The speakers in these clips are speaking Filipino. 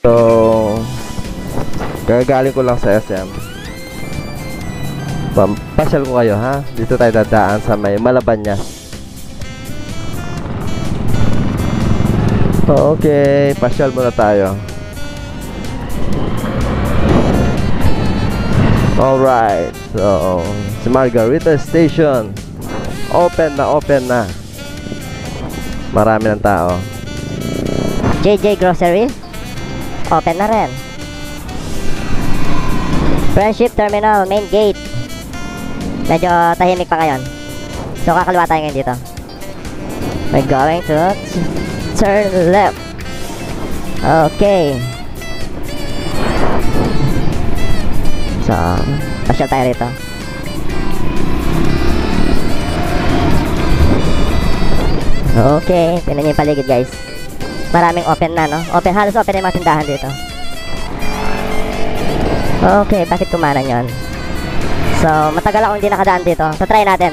So, gagaling ko lang sa SM. Pasyal ko kayo, ha? Dito tayo dadaan sa may Malabañas. Okay, pasyal muna tayo. Alright, so si Margarita Station open na. Marami ng tao. JJ Grocery open na rin. Friendship Terminal main gate medyo tahimik pa ngayon, so kakaliwa tayo ngayon dito. We're going to turn left. Okay, so pasyal tayo rito. Okay, tingnan nyo yung paligid guys. Maraming open na, no? Halos open na yung mga tindahan dito. Okay, bakit kumanan yun? So, matagal akong hindi nakadaan dito. So, try natin.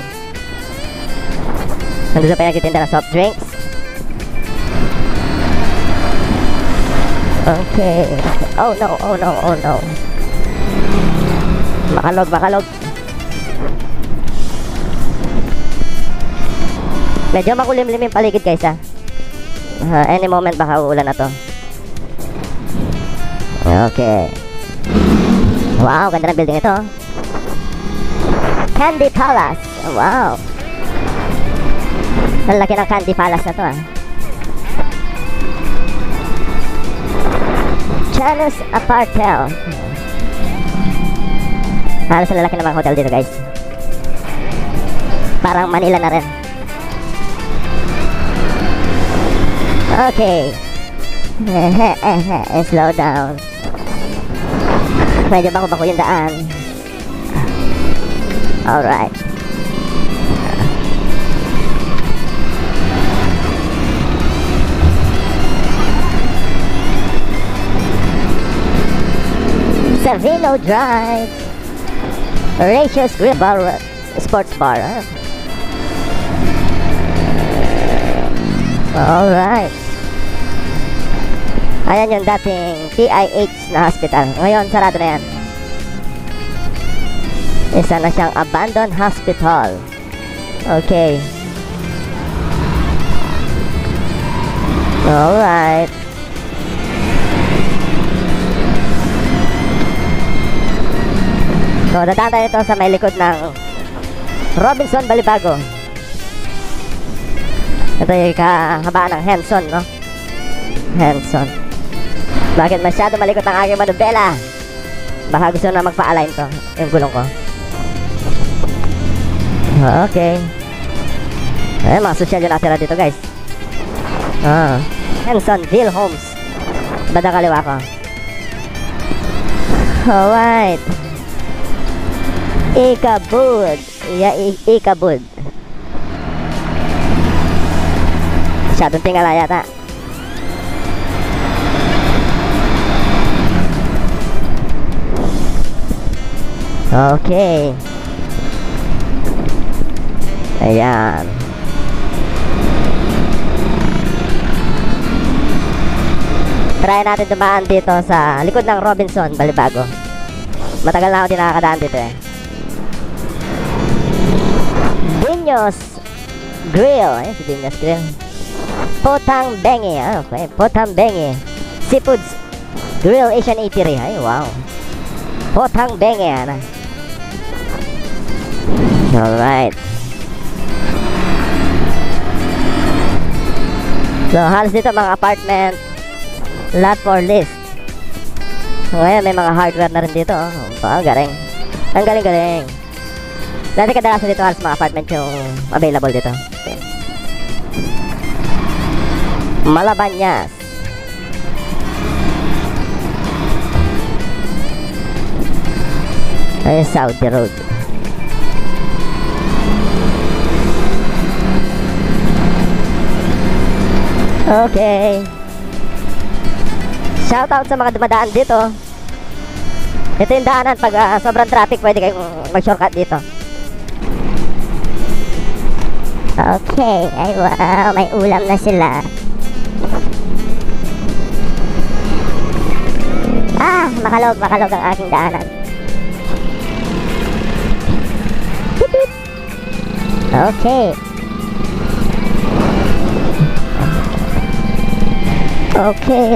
Nandito pa yung nagtitinda ng soft drinks. Okay. Oh no. Makalog. Medyo makulimlim yung paligid guys, ha. Any moment baka uulan na to. Okay. Wow, ganda ng building ito. Candy Palace. Wow. Ang laki ng Candy Palace na to, ha. Chinese Apartel. Halos ang lalaki ng mga hotel dito guys. Parang Manila na rin. Okay. Slow down. Medyo bako-bako yung daan. Alright. Savino Drive. Ratios Grill Bar, Sports Bar, huh? Alright. Ayan yung dating PIH na hospital. Ngayon, sarado na yan. Isa na siyang abandoned hospital. Okay. Alright. So, dadaan tayo ito sa may likod ng Robinson Balibago. Ito yung kahabaan ng Henson, no? Henson. Bakit masyado malikot ang aking manubela? Baka gusto na magpa-align to, yung gulong ko. Okay. Ay, mga sosyal yung nakatira dito, guys. Hensonville Homes. Bada kaliwa ko. Alright. Ikabud. Yeah, Ikabud. Masyadong tingala yata. Okay. Ayan. Try natin dumaan dito sa likod ng Robinson Balibago. Matagal na ako din nakakadaan dito eh. Dinyos Grill. Ayan si Dinyos Grill. Potang Bengi. Okay, Potang Bengi Seafoods Grill Asian Eatery. Ay, wow. Potang Bengi. Alright. So, halos dito mga apartment, lot for list. Ngayon, may mga hardware na rin dito. Galing. Ang galing-galing. Dati kadalasan dito halos mga apartment yung available dito. Okay. Malabañas. Ay, Saudi Road. Okay. Shout out sa mga dumadaan dito. Ito yung daanan pag sobrang traffic, pwede kayong mag-shortcut dito. Okay. Ay, wow, may ulam na sila. makalog ang aking daanan. Okay. Okay.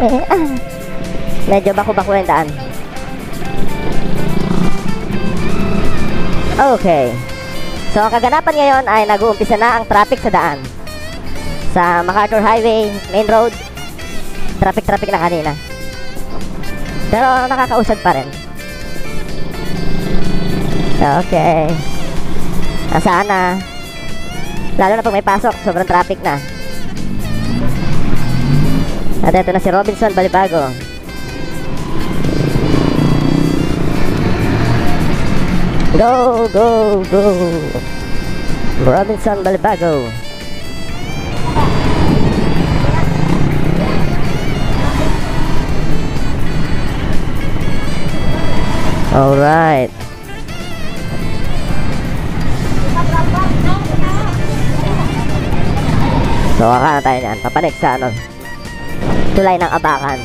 Medyo bako-bako yung daan. Okay. So, ang kaganapan ngayon ay nag-uumpisa na ang traffic sa daan. Sa MacArthur Highway, main road, traffic na kanina. Pero nakakausad pa rin. Okay. Nasaan na? Lalo na pag may pasok, sobrang traffic na. At ito na si Robinson Balibago. Go, go, go. Robinson Balibago. Alright. So, kaka na tayo niyan. Papanik sa ano, tulay ng Abakan.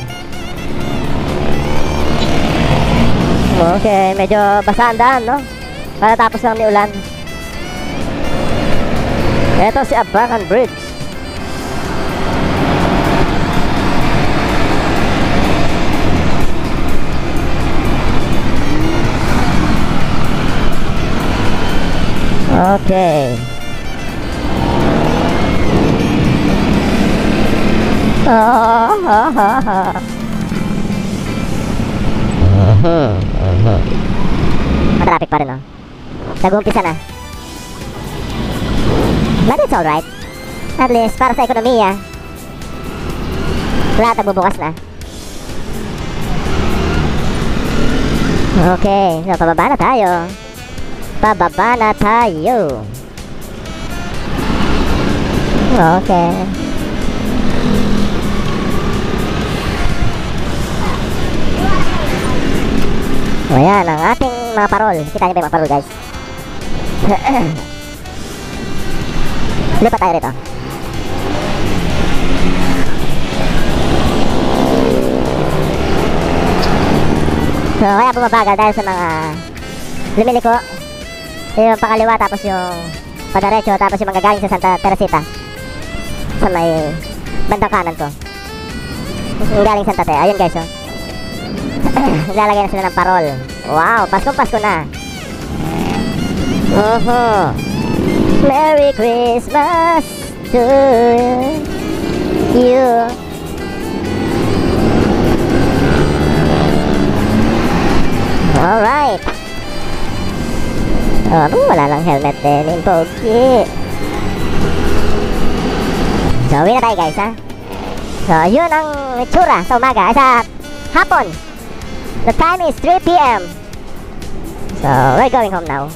Okay, medyo basa ang daan, no? Katatapos lang ni ulan. Ito si Abakan Bridge. Okay. Matraffic pa rin, no? Nag-uumpisa na. But it's alright. At least, para sa ekonomiya, lahat nagbubukas na. Okay, so pababa na tayo. Pababa na tayo. Okay. O yan, ang ating mga parol. Kita niyo ba yung mga parol, guys? Lipat tayo rito. So, kaya bumabagal dahil sa mga lumiliko. Yung pakaliwa, tapos yung padaretso, tapos yung mga galing sa Santa Teresita. Sa may bandang kanan ko. Yung galing Santa Te. Ayun, guys, oh. Nilalagay na sila ng parol. Wow, Pasko na. Merry Christmas to you. Alright. Wala lang helmet din. Yung pogi. So, uwi na tayo, guys, ha? So, yun ang itsura sa umaga. Sa hapon. The time is 3 p.m. So, we're going home now.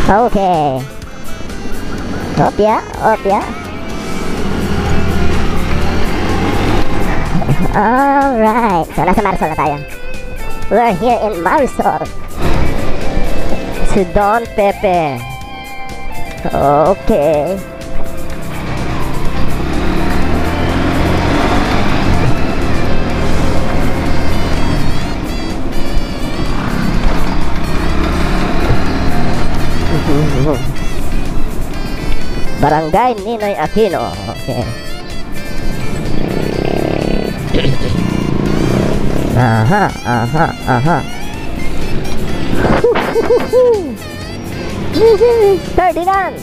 Okay. Opya. Alright. So, nasa Marisol na tayo. We're here in Marisol. Si Don Pepe. Okay. Barangay Ninoy Aquino. Okay. Aha. Ferdinand.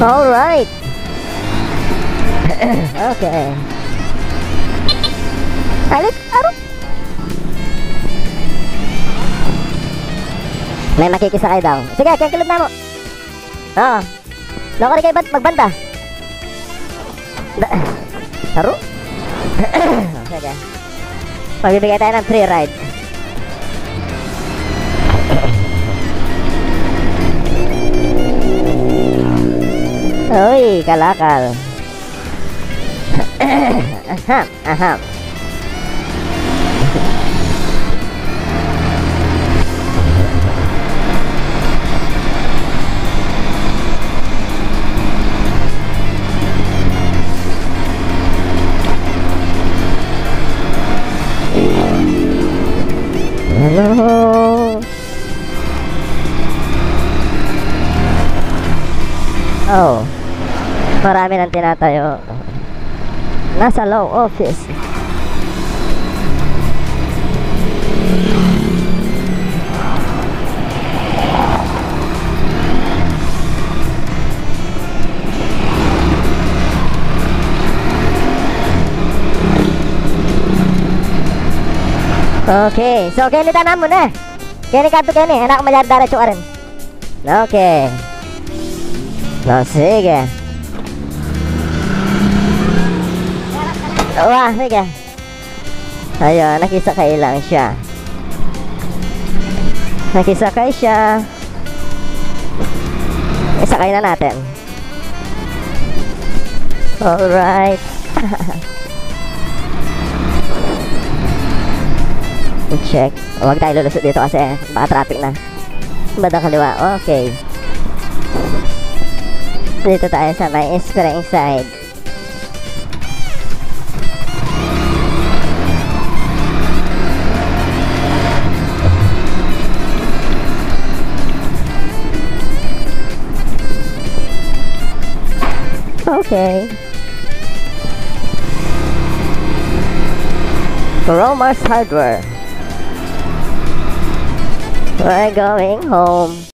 All right. Okay. Aro. May makikisakay daw. Sige, kaya na mo. Oo. Loko rin kayo magbanda. Aro. Sige. Pagbibigay tayo ng free ride. Uy, kalakal. Aham. No. Oh. Marami nang tinatayo. Nasa law office. Okay, so kini tanam mo na. Kini kadto kini, anak malyar diretso ka rin. Okay. No, sige. Wah, sige. Ayun, nakisakay lang siya. Nakisakay siya. Isakay na natin. Alright. Check. Huwag tayo lulusot dito kasi baka traffic na. Bandang kaliwa. Okay. Dito tayo sa may spring side. Okay. Romer's Hardware. We're going home.